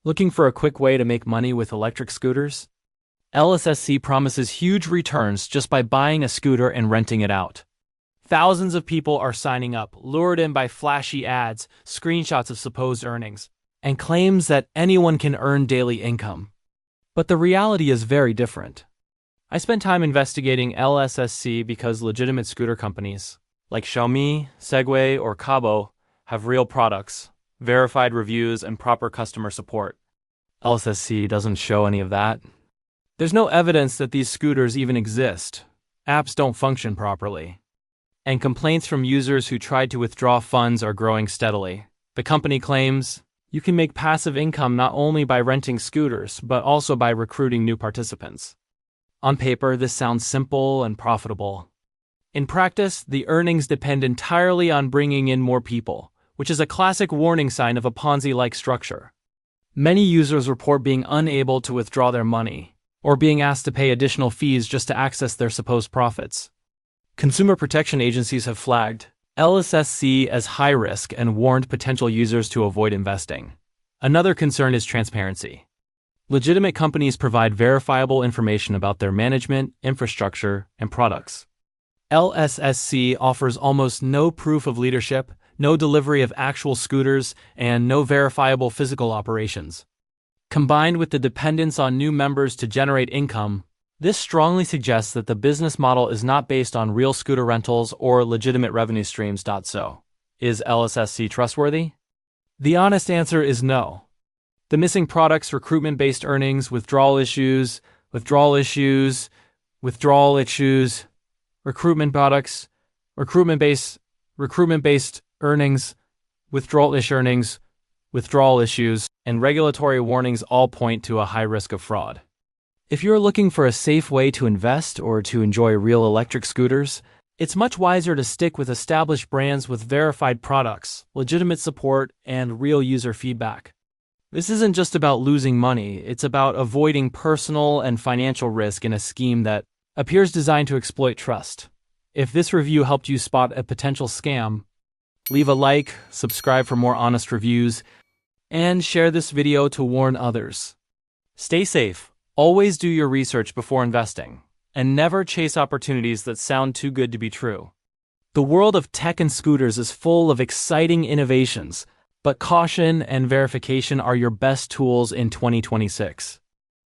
Looking for a quick way to make money with electric scooters? LSSC promises huge returns just by buying a scooter and renting it out. Thousands of people are signing up, lured in by flashy ads, screenshots of supposed earnings, and claims that anyone can earn daily income. But the reality is very different. I spent time investigating LSSC because legitimate scooter companies, like Xiaomi, Segway, or Cabo, have real products, verified reviews, and proper customer support. LSSC doesn't show any of that. There's no evidence that these scooters even exist. Apps don't function properly. And complaints from users who tried to withdraw funds are growing steadily. The company claims you can make passive income not only by renting scooters, but also by recruiting new participants. On paper, this sounds simple and profitable. In practice, the earnings depend entirely on bringing in more people, which is a classic warning sign of a Ponzi-like structure. Many users report being unable to withdraw their money, or being asked to pay additional fees just to access their supposed profits. Consumer protection agencies have flagged LSSC as high risk and warned potential users to avoid investing. Another concern is transparency. Legitimate companies provide verifiable information about their management, infrastructure, and products. LSSC offers almost no proof of leadership, no delivery of actual scooters, and no verifiable physical operations. Combined with the dependence on new members to generate income, this strongly suggests that the business model is not based on real scooter rentals or legitimate revenue streams. So, is LSSC trustworthy? The honest answer is no. The missing products, recruitment-based earnings, withdrawal issues, recruitment products, recruitment-based earnings, withdrawal issues, and regulatory warnings all point to a high risk of fraud. If you're looking for a safe way to invest or to enjoy real electric scooters, it's much wiser to stick with established brands with verified products, legitimate support, and real user feedback. This isn't just about losing money, it's about avoiding personal and financial risk in a scheme that appears designed to exploit trust. If this review helped you spot a potential scam, leave a like, subscribe for more honest reviews, and share this video to warn others. Stay safe, always do your research before investing, and never chase opportunities that sound too good to be true. The world of tech and scooters is full of exciting innovations, but caution and verification are your best tools in 2026.